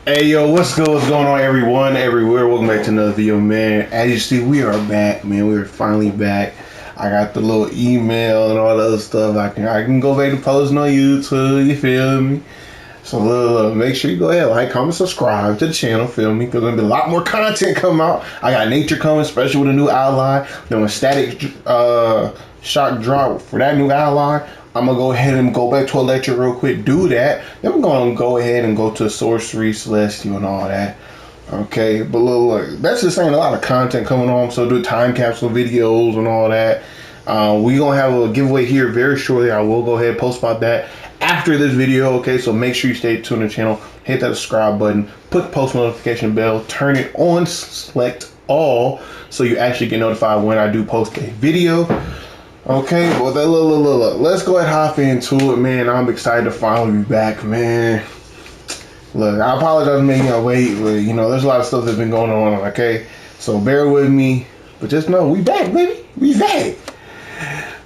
Hey yo, what's good? What's going on, everyone, everywhere? Welcome back to another video, man. As you see, we are back, man. We are finally back. I got the little email and all the other stuff. I can go back and post on YouTube. You feel me? So look, make sure you go ahead, like, comment, subscribe to the channel. Feel me? Because there's gonna be a lot more content come out. I got nature coming, especially with a new ally. Then when static shock drop for that new ally, I'm gonna go ahead and go back to electric real quick, do that. Then we're gonna go ahead and go to sorcery, celestial, and all that. Okay, but look, that's just saying a lot of content coming on. So do time capsule videos and all that. We gonna have a giveaway here very shortly. I will go ahead and post about that after this video. Okay, so make sure you stay tuned to the channel. Hit that subscribe button. Put the post notification bell. Turn it on. Select all so you actually get notified when I do post a video. Okay, well, look, let's go ahead and hop into it, man. I'm excited to finally be back, man. Look, I apologize for making y'all wait, but, you know, there's a lot of stuff that's been going on, okay? So bear with me, but just know, we back, baby. We back.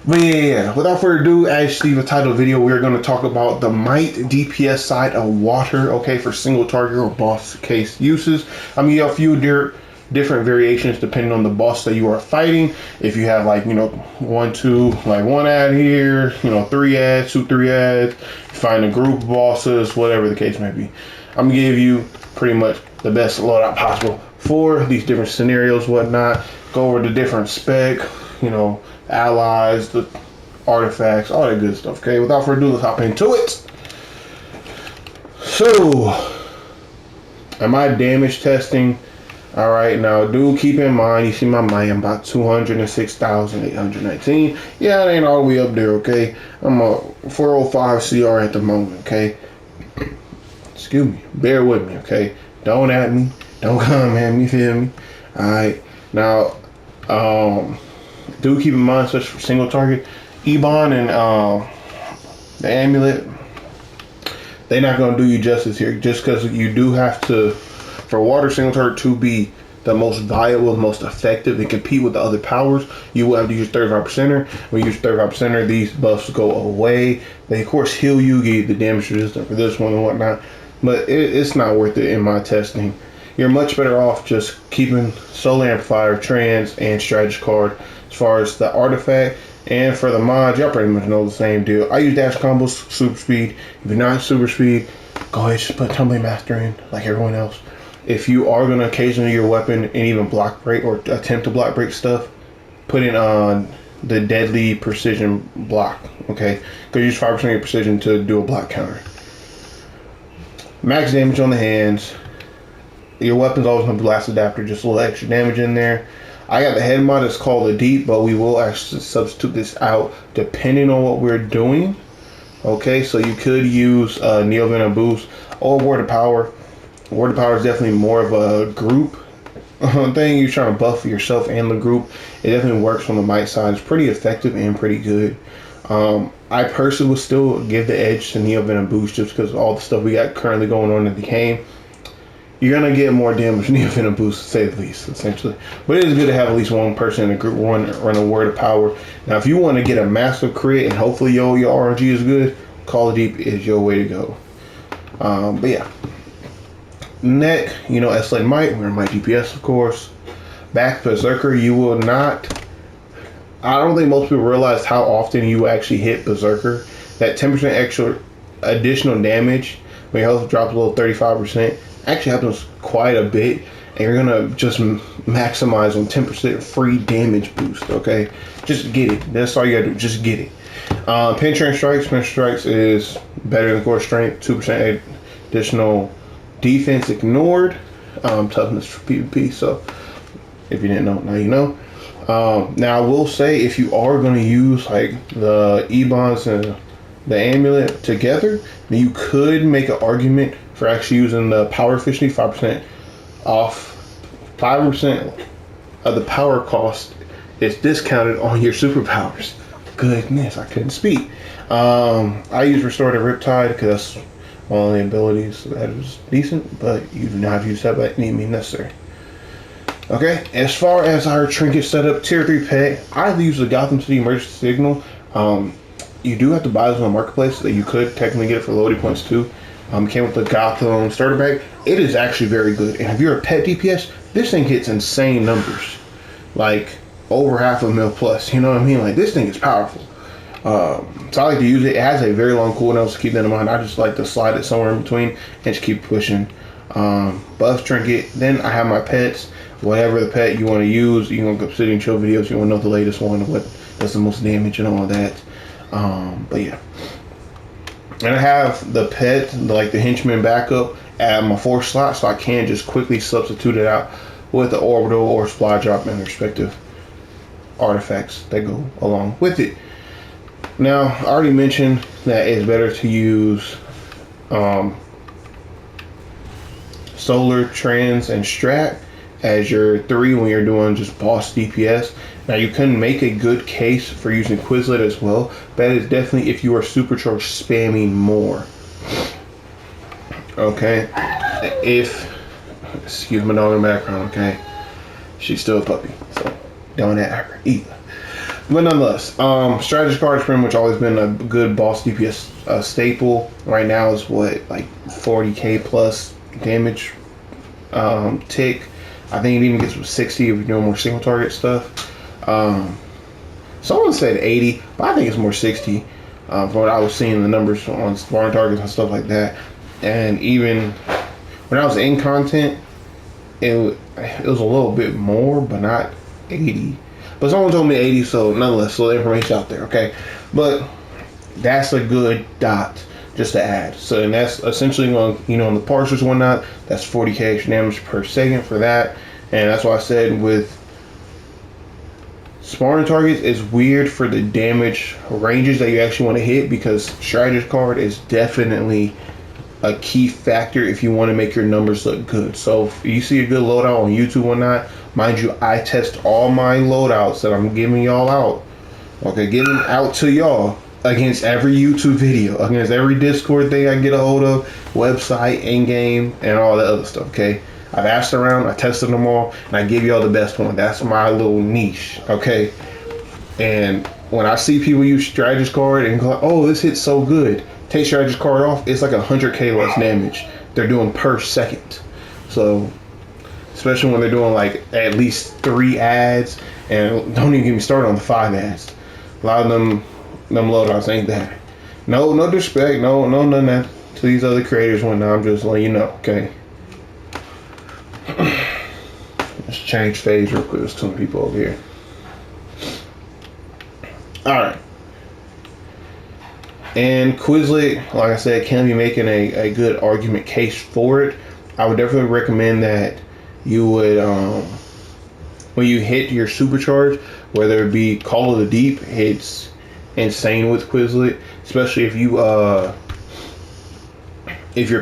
But yeah, without further ado, actually, the title of the video, we're going to talk about the Might DPS side of water, okay, for single target or boss case uses. I'm going to give a few different variations depending on the boss that you are fighting. If you have, like, you know, 1, 2, like 1 ad here, you know, 3 ads, 2, 3 ads, find a group of bosses, whatever the case may be. I'm gonna give you pretty much the best loadout possible for these different scenarios, whatnot. Go over the different spec, you know, allies, the artifacts, all that good stuff. Okay, without further ado, let's hop into it. So, am I damage testing? All right, now do keep in mind, you see my might, I'm about 206,819. Yeah, it ain't all the way up there, okay? I'm a 405 CR at the moment, okay? Excuse me, bear with me, okay? Don't at me, don't come at me, feel me? All right, now, do keep in mind, especially for single target, Ebon and the amulet, they're not gonna do you justice here, just because you do have to. For water single target to be the most viable, most effective, and compete with the other powers, you will have to use 35%er. When you use 35%er, these buffs go away. They, of course, heal you, give you the damage resistance for this one and whatnot, but it's not worth it in my testing. You're much better off just keeping Solar Amplifier, Trans, and Strategy card as far as the artifact. And for the mods, y'all pretty much know the same deal. I use dash combos, super speed. If you're not super speed, go ahead and just put Tumbling Master in like everyone else. If you are going to occasionally your weapon and even block break or attempt to block break stuff, put it on the deadly precision block, okay? Because use 5% of your precision to do a block counter. Max damage on the hands. Your weapon's always going to be blast adapter, just a little extra damage in there. I got the head mod, it's called the Deep, but we will actually substitute this out depending on what we're doing. Okay, so you could use Neo Venom Boost or Word of Power. Word of Power is definitely more of a group thing. You're trying to buff yourself and the group. It definitely works on the might side. It's pretty effective and pretty good. I personally would still give the edge to Neo Venom Boost just because of all the stuff we got currently going on in the game. You're going to get more damage Neo Venom Boost, to say the least, essentially. But it is good to have at least one person in the group run a Word of Power. Now, if you want to get a massive crit and hopefully your RNG is good, Call of Deep is your way to go. But yeah. Neck, you know, S-Lane Might, we're Might DPS, of course. Back Berserker, you will not. I don't think most people realize how often you actually hit Berserker. That 10% extra additional damage when your health drops a little 35% actually happens quite a bit, and you're gonna just maximize on 10% free damage boost. Okay, just get it. That's all you gotta do. Just get it. Pinch Strikes is better than core strength. 2% additional defense ignored, toughness for PvP. So if you didn't know, now you know. Now I will say, if you are going to use like the Ebons and the amulet together, then you could make an argument for actually using the power efficiency. 5% off, 5% of the power cost is discounted on your superpowers. Goodness, I couldn't speak. I use Restorative Riptide because that's one of the abilities that is decent, but you do not have to use that by any means necessary. Okay, as far as our trinket setup, tier 3 pet, I use the Gotham City Emergency Signal. You do have to buy this on the marketplace, so you could technically get it for loading points too. Came with the Gotham starter pack. It is actually very good. And if you're a pet DPS, this thing hits insane numbers. Like over 500,000 plus. You know what I mean? Like this thing is powerful. So I like to use it. It has a very long cooldown, so keep that in mind. I just like to slide it somewhere in between and just keep pushing. Buff Trinket. Then I have my pets. Whatever the pet you want to use, you can go Obsidian Chill videos. You want to know the latest one, what does the most damage and all of that. But yeah. And I have the pet, like the henchman backup, at my 4th slot, so I can just quickly substitute it out with the orbital or supply drop and the respective artifacts that go along with it. Now, I already mentioned that it's better to use Solar, Trans, and Strat as your 3 when you're doing just boss DPS. Now, you can make a good case for using Quizlet as well. That is definitely if you are Supercharge spamming more. Okay? Excuse my dog in the background, okay? She's still a puppy, so don't at her either. But nonetheless, strategy card has pretty much always been a good boss DPS staple. Right now is what, like 40k plus damage tick. I think it even gets to 60 if you're doing more single target stuff. Someone said 80, but I think it's more 60 from what I was seeing the numbers on sparring targets and stuff like that. And even when I was in content, it was a little bit more, but not 80. But someone told me 80, so nonetheless, so the information out there, okay? But that's a good dot just to add. So, and that's essentially on, you know, on the partials and whatnot, that's 40k extra damage per second for that. And that's why I said with sparring targets, it's weird for the damage ranges that you actually want to hit, because strategist card is definitely a key factor if you want to make your numbers look good. So if you see a good loadout on YouTube or not, mind you, I test all my loadouts that I'm giving y'all out, okay, giving out to y'all against every YouTube video, against every Discord thing I get a hold of, website, in-game, and all that other stuff, okay? I've asked around, I tested them all, and I give y'all the best one. That's my little niche, okay? And when I see people use strategist card and go, oh, this hits so good, take strategist card off, it's like 100k less damage they're doing per second. So, especially when they're doing like at least 3 ads, and don't even get me started on the 5 ads. A lot of them loadouts ain't that. No disrespect, no none of that to these other creators when I'm just letting you know, okay? Let's change phase real quick. There's too many people over here. Alright. And Quizlet, like I said, can be making a good argument case for it. I would definitely recommend that you would, when you hit your supercharge, whether it be Call of the Deep, it's insane with Quizlet, especially if you're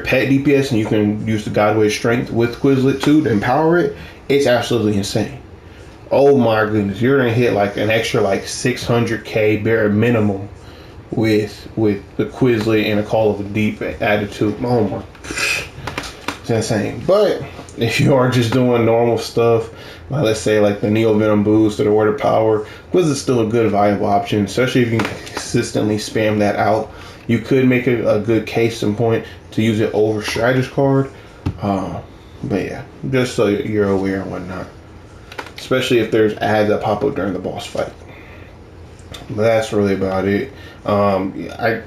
pet DPS and you can use the Godway Strength with Quizlet too to empower it, it's absolutely insane. Oh my goodness, you're gonna hit like an extra like 600k bare minimum with the Quizlet and a Call of the Deep added to it. Oh my, it's insane. But if you are just doing normal stuff, like let's say like the Neo Venom boost or the Word of Power, Quizlet's still a good viable option, especially if you can consistently spam that out. You could make a good case and point to use it over strategist card. But yeah, just so you're aware and whatnot. Especially if there's ads that pop up during the boss fight. But that's really about it. I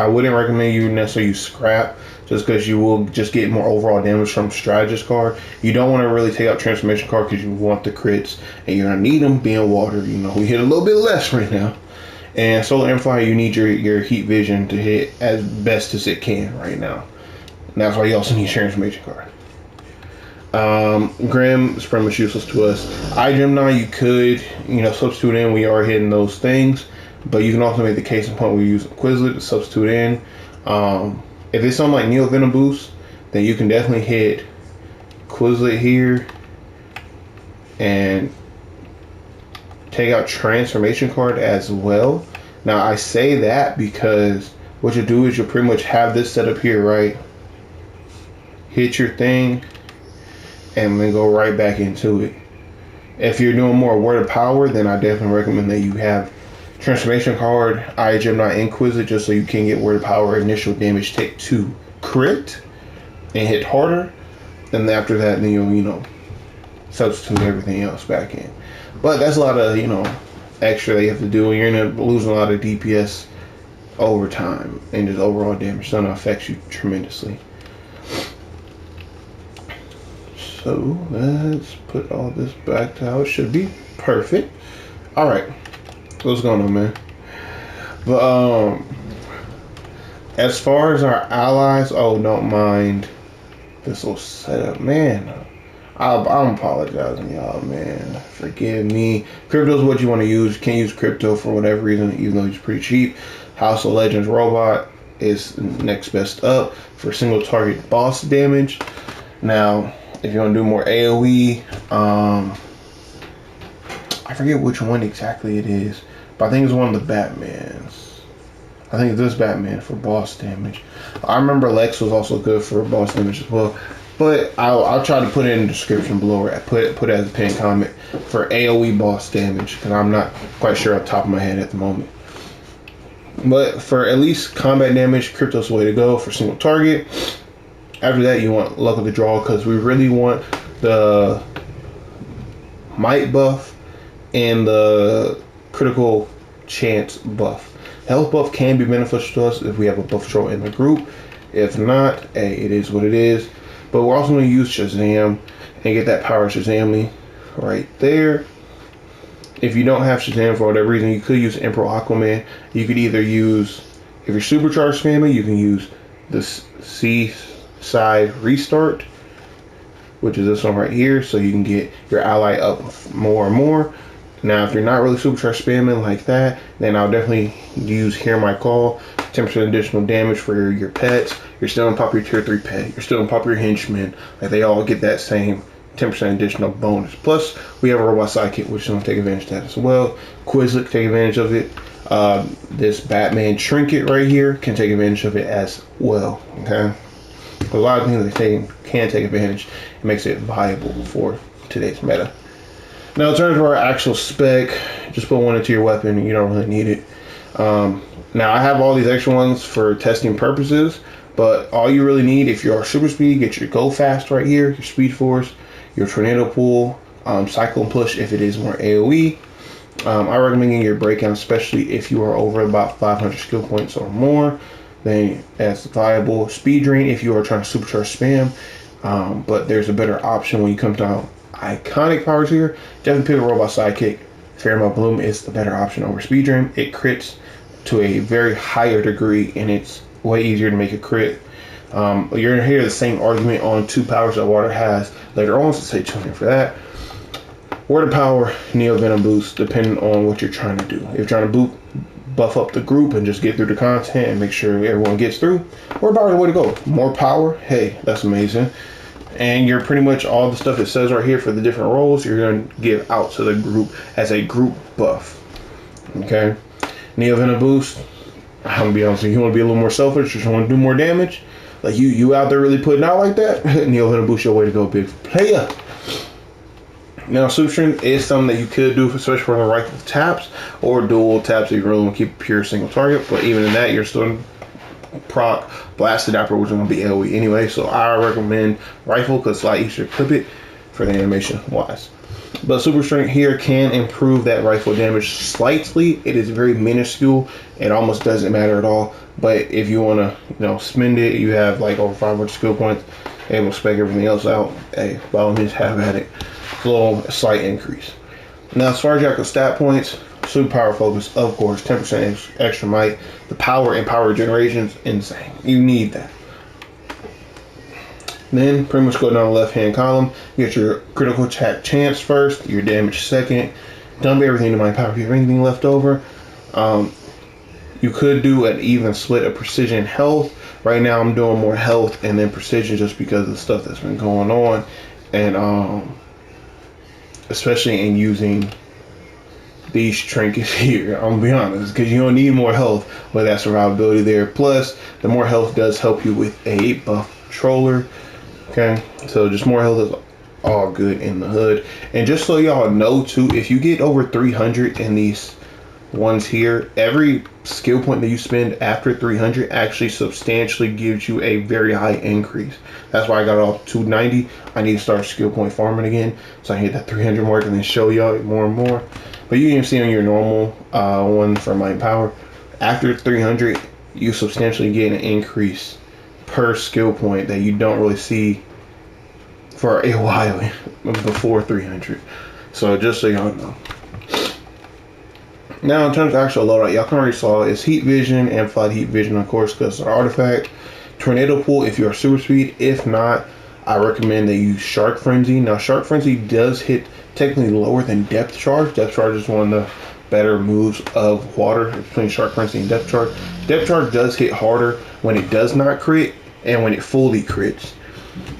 wouldn't recommend you necessarily use scrap, just because you will just get more overall damage from strategist card. You don't want to really take out transformation card because you want the crits, and you're gonna need them being water. You know, we hit a little bit less right now. And Solar Amplifier, you need your heat vision to hit as best as it can right now. And that's why you also need transformation card. Grim is pretty much useless to us. iGemini, you could, substitute in when you are hitting those things, but you can also make the case in point where you use Quizlet to substitute in. If it's something like Neo Venom Boost, then you can definitely hit Quizlet here and take out transformation card as well. Now I say that because what you do is you'll pretty much have this set up here, right? Hit your thing and then go right back into it. If you're doing more Word of Power, then I definitely recommend that you have transformation card, iGemini, and Quizlet, just so you can get Word of Power initial damage take 2 crit and hit harder. And after that, then you'll, you know, substitute everything else back in. But that's a lot of, you know, extra that you have to do, and you're gonna lose a lot of DPS over time, and just overall damage. So it affects you tremendously. So let's put all this back to how it should be. Perfect. All right, what's going on, man? But as far as our allies, oh, don't mind this little setup, man. I'm apologizing, y'all, man. Forgive me. Crypto's what you want to use. You can't use crypto for whatever reason, even though it's pretty cheap. House of Legends robot is next best up for single target boss damage. Now, if you want to do more AoE, I forget which one exactly it is, but I think it's one of the Batmans. I think it's this Batman for boss damage. I remember Lex was also good for boss damage as well. But I'll try to put it in the description below, or put it as a pinned comment for AoE boss damage, because I'm not quite sure off the top of my head at the moment. But for at least combat damage, Crypto's the way to go for single target. After that, you want Luck of the Draw, because we really want the might buff and the critical chance buff. Health buff can be beneficial to us if we have a buff troll in the group. If not, hey, it is what it is. But we're also going to use Shazam and get that power Shazamly right there. If you don't have Shazam for whatever reason, you could use Emperor Aquaman. You could either use, if you're Supercharge spamming, you can use the Seaside Restart, which is this one right here, so you can get your ally up more and more. Now, if you're not really Supercharge spamming like that, then I'll definitely use Hear My Call. 10% additional damage for your pets. You're still in pop your tier 3 pet. You're still in pop your henchmen. Like, they all get that same 10% additional bonus. Plus, we have a robot sidekick, which is going to take advantage of that as well. Quizlet take advantage of it. This Batman Trinket right here can take advantage of it as well. Okay, a lot of things they can take advantage. It makes it viable for today's meta. Now, in terms of our actual spec, just put one into your weapon. You don't really need it. Now, I have all these extra ones for testing purposes, but all you really need, if you're super speed, get your Go Fast right here, your Speed Force, your Tornado Pool, Cyclone Push if it is more AoE. I recommend getting your Breakdown, especially if you are over about 500 skill points or more. Then that's viable. Speed Drain if you are trying to supercharge spam, but there's a better option when you come to iconic powers here. Definitely pick a Robot Sidekick. Fairmount Bloom is the better option over Speed Drain. It crits to a very higher degree, and it's way easier to make a crit. You're going to hear the same argument on 2 powers that Water has later on, so stay tuned in for that. Word of Power, Neo Venom Boost, depending on what you're trying to do. If you're trying to buff up the group and just get through the content and make sure everyone gets through, Word of Power is the way to go. More power, hey, that's amazing. And you're pretty much all the stuff it says right here for the different roles, you're going to give out to the group as a group buff. Okay? Neo Venom Boost, I'm going to be honest with you, you want to be a little more selfish, you want to do more damage, like you out there really putting out like that, Neo Venom Boost your way to go, big player. Now, Super Strength is something that you could do, especially for the rifle taps or dual taps if you really want to keep a pure single target. But even in that, you're still in proc Blast Adapter, which is going to be AoE anyway. So I recommend rifle because it's a lot easier to clip it for the animation wise. But Super Strength here can improve that rifle damage slightly. It is very minuscule. It almost doesn't matter at all. But if you want to, spend it, you have like over 500 skill points, able to spec everything else out. Hey, by all means, have at it. A slight increase. Now, as far as your actual stat points, super power focus, of course, 10% extra might. The power and power regeneration is insane. You need that. Then, pretty much go down the left-hand column. Get your critical attack chance first, your damage second. Dump everything to my power. If you have anything left over, you could do an even split of precision health. Right now, I'm doing more health and then precision just because of the stuff that's been going on. And, especially in using these trinkets here, I'm gonna be honest, because you don't need more health with that survivability there. Plus, the more health does help you with a buff controller. Okay, so just more health is all good in the hood. And just so y'all know too, if you get over 300 in these ones here, every skill point that you spend after 300 actually substantially gives you a very high increase. That's why I got off 290. I need to start skill point farming again so I can hit that 300 mark and then show y'all more and more. But you can see on your normal one for Might Power, after 300 you substantially get an increase per skill point that you don't really see for a while before 300. So just so y'all know. Now, in terms of actual loadout, y'all can already saw it's heat vision and flight heat vision, of course, because it's an artifact. Tornado pool if you're super speed. If not, I recommend that you use Shark Frenzy. Now, Shark Frenzy does hit technically lower than Depth Charge. Depth Charge is one of the better moves of water between Shark Frenzy and Depth Charge. Depth Charge does hit harder when it does not crit and when it fully crits.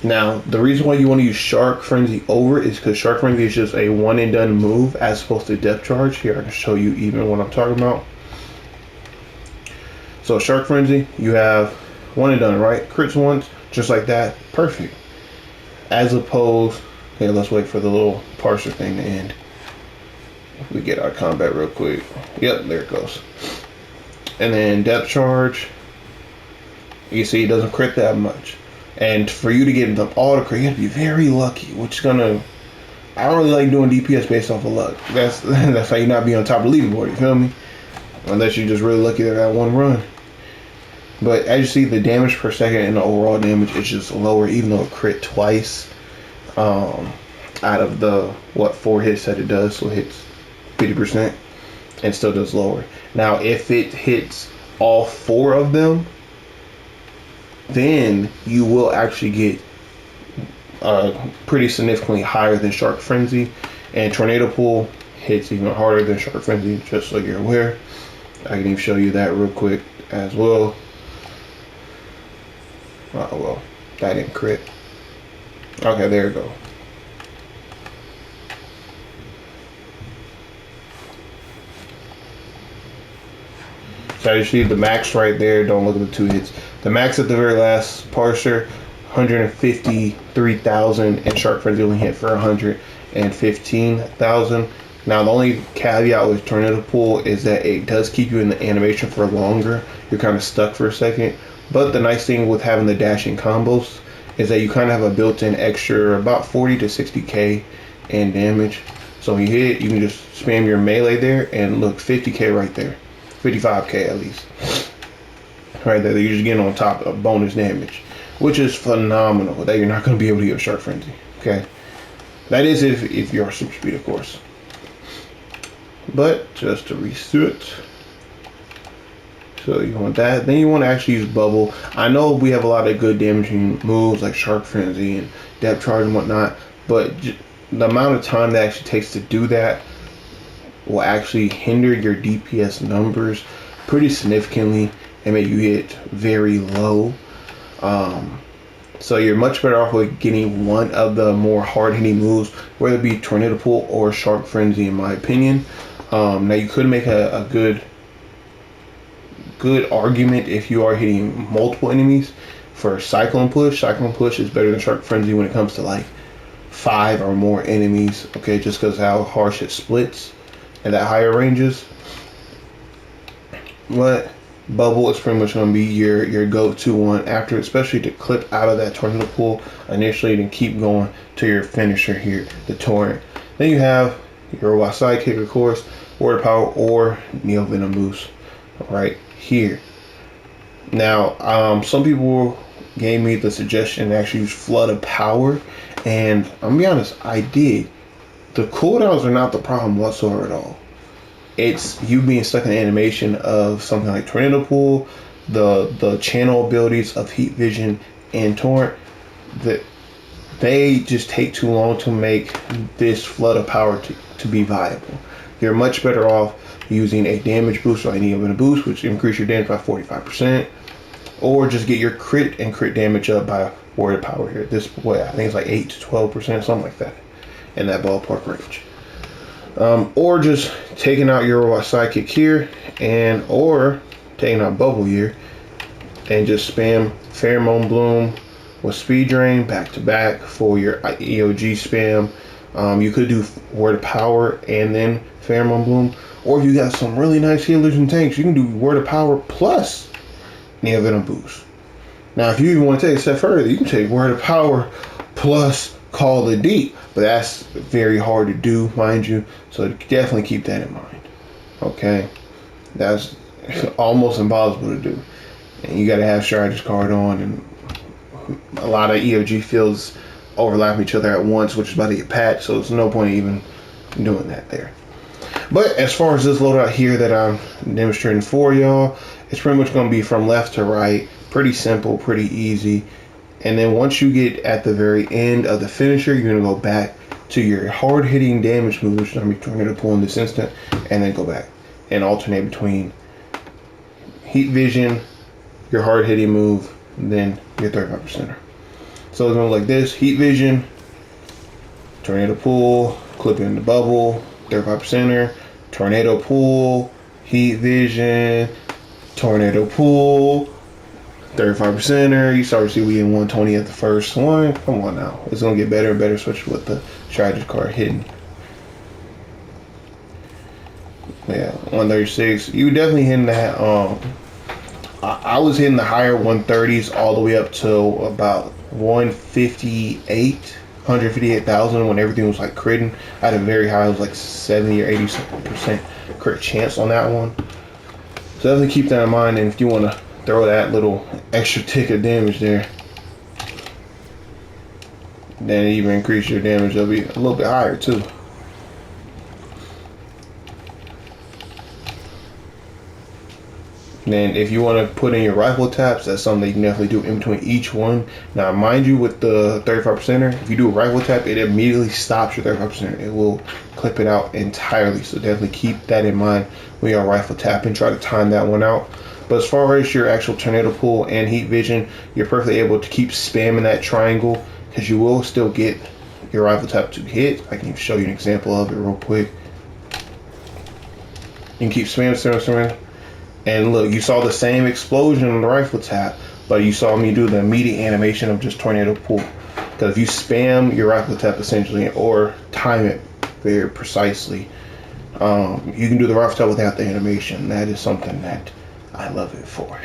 Now, the reason why you want to use Shark Frenzy over is because Shark Frenzy is just a one and done move as opposed to Depth Charge. Here, I can show you even what I'm talking about. So, Shark Frenzy, you have one and done, right? Crits once, just like that. Perfect. As opposed, okay, let's wait for the little parser thing to end. If we get our combat real quick. Yep, there it goes. And then Depth Charge, you see it doesn't crit that much. And for you to get the auto crit, you have to be very lucky, which is gonna. I don't really like doing DPS based off of luck. That's how you not be on top of the leaderboard. You feel me? Unless you're just really lucky at that one run. But as you see, the damage per second and the overall damage is just lower, even though it crit twice. Out of the 4 hits that it does, so it hits 50% and still does lower. Now, if it hits all 4 of them, then you will actually get pretty significantly higher than Shark Frenzy. And Tornado Pool hits even harder than Shark Frenzy, just so you're aware. I can even show you that real quick as well. Oh, well, that didn't crit. Okay, there we go. So you see the max right there. Don't look at the 2 hits. The max at the very last parser, 153,000, and Shark Frenzy only hit for 115,000. Now the only caveat with Tornado Pool is that it does keep you in the animation for longer. You're kind of stuck for a second. But the nice thing with having the dashing combos is that you kind of have a built-in extra about 40 to 60k in damage. So when you hit, you can just spam your melee there and look 50k right there. 55k at least. Right there, you're just getting on top of bonus damage, which is phenomenal that you're not going to be able to get Shark Frenzy. Okay, that is if you're super speed, of course. But just to reset, so you want that. Then you want to actually use Bubble. I know we have a lot of good damaging moves like Shark Frenzy and Depth Charge and whatnot, but the amount of time that actually takes to do that will actually hinder your DPS numbers pretty significantly and make you hit very low. So you're much better off with getting one of the more hard-hitting moves, whether it be Tornado Pool or Shark Frenzy, in my opinion. Now you could make a good argument if you are hitting multiple enemies for Cyclone Push. Cyclone Push is better than Shark Frenzy when it comes to like 5 or more enemies, okay, just because how harsh it splits and that higher ranges. But Bubble is pretty much going to be your go-to one after, especially to clip out of that Tornado Pool initially, then keep going to your finisher here, the Torrent. Then you have your robot sidekick, of course, Word Power or Neo Venom Boost right here. Now, some people gave me the suggestion to actually use Flood of Power, and I'm gonna be honest, I did. The cooldowns are not the problem whatsoever at all. It's you being stuck in the animation of something like Tornado Pool, the channel abilities of Heat Vision and Torrent, that they just take too long to make this Flood of Power to be viable. You're much better off using a damage boost or any of a boost, which increase your damage by 45%, or just get your crit and crit damage up by Word Power here. This way, I think it's like 8 to 12%, something like that, in that ballpark range. Or just taking out your robot sidekick here, or taking out Bubble here, and just spam Pheromone Bloom with Speed Drain back to back for your EOG spam. You could do Word Power and then Pheromone Bloom, Or if you got some really nice healers and tanks, you can do Word of Power plus Neo Venom Boost. Now, if you even want to take a step further, you can take Word of Power plus Call the Deep. But that's very hard to do, mind you. So definitely keep that in mind. Okay? That's almost impossible to do. And you got to have Strategist card on, and a lot of EOG fields overlap each other at once, which is about to get patched, so there's no point even doing that there. But as far as this loadout here that I'm demonstrating for y'all, it's pretty much going to be from left to right, pretty simple, pretty easy. And then once you get at the very end of the finisher, you're going to go back to your hard-hitting damage move, which I'm going to pull in this instant, and then go back and alternate between Heat Vision, your hard-hitting move, and then your 35%er. So it's going to look like this: Heat Vision, Tornado Pull, clip in the bubble, 35%er, Tornado Pull, Heat Vision, Tornado Pull, 35%er. You start to see we in 120 at the first one. Come on now. It's going to get better and better, especially with the strategy card hidden. Yeah, 136. You definitely hitting that. I was hitting the higher 130s all the way up to about 158,000 when everything was like critting. I had a very high, it was like 70 or 80% crit chance on that one. So definitely keep that in mind, and if you want to throw that little extra tick of damage there, then even increase your damage, it'll be a little bit higher too. Then if you want to put in your rifle taps, that's something that you can definitely do in between each one. Now mind you, with the 35%er, if you do a rifle tap, it immediately stops your 35%er. It will clip it out entirely. So definitely keep that in mind when you're rifle tapping. Try to time that one out. But as far as your actual tornado pull and heat vision, you're perfectly able to keep spamming that triangle, because you will still get your rifle tap to hit. I can show you an example of it real quick. You can keep spamming. And look, you saw the same explosion on the rifle tap, but you saw me do the immediate animation of just tornado pull. Because if you spam your rifle tap essentially, or time it very precisely, you can do the rifle tap without the animation. That is something that I love it for.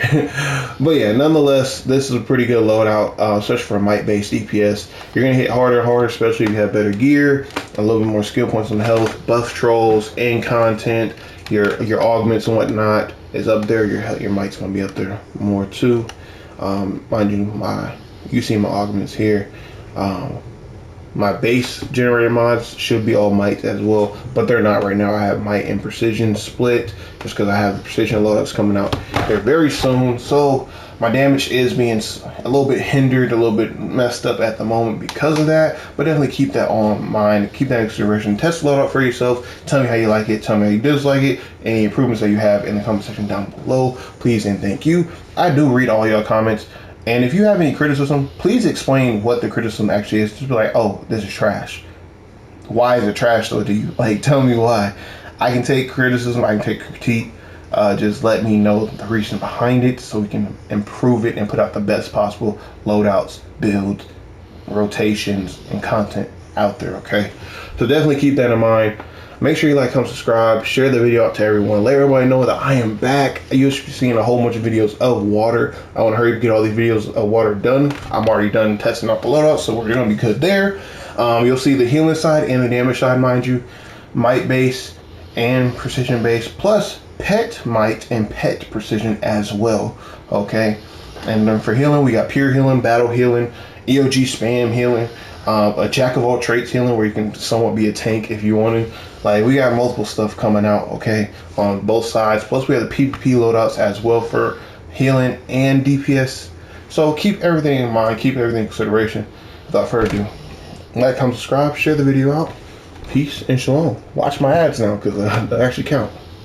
But yeah, nonetheless, this is a pretty good loadout, especially for a might-based DPS. You're going to hit harder and harder, especially if you have better gear, a little bit more skill points on health, buff trolls, and content. Your augments and whatnot is up there. Your might's gonna be up there more too. Mind you, you see my augments here. My base generator mods should be all might as well, but they're not right now. I have might and precision split just because I have the precision loadouts coming out there very soon. So my damage is being a little bit hindered, a little bit messed up at the moment because of that. But definitely keep that on mind, keep that in consideration. Test the loadout for yourself. Tell me how you like it. Tell me how you dislike it. Any improvements that you have in the comment section down below, please and thank you. I do read all your comments. And if you have any criticism, please explain what the criticism actually is. Just be like, oh, this is trash. Why is it trash though to you? Like, tell me why. I can take criticism, I can take critique. Just let me know the reason behind it so we can improve it and put out the best possible loadouts, builds, rotations, and content out there, okay? So definitely keep that in mind. Make sure you like, comment, subscribe, share the video out to everyone. Let everybody know that I am back. You should be seeing a whole bunch of videos of water. I want to hurry to get all these videos of water done. I'm already done testing out the loadout, so we're going to be good there. You'll see the healing side and the damage side, mind you. Might base and precision base, plus pet might and pet precision as well, okay? And then for healing, we got pure healing, battle healing, EOG spam healing, a jack of all traits healing where you can somewhat be a tank if you want to. Like, we got multiple stuff coming out, okay, on both sides. Plus we have the PvP loadouts as well for healing and DPS. So keep everything in mind, keep everything in consideration. Without further ado, like, comment, subscribe, share the video out. Peace and shalom. Watch my ads now because they actually count.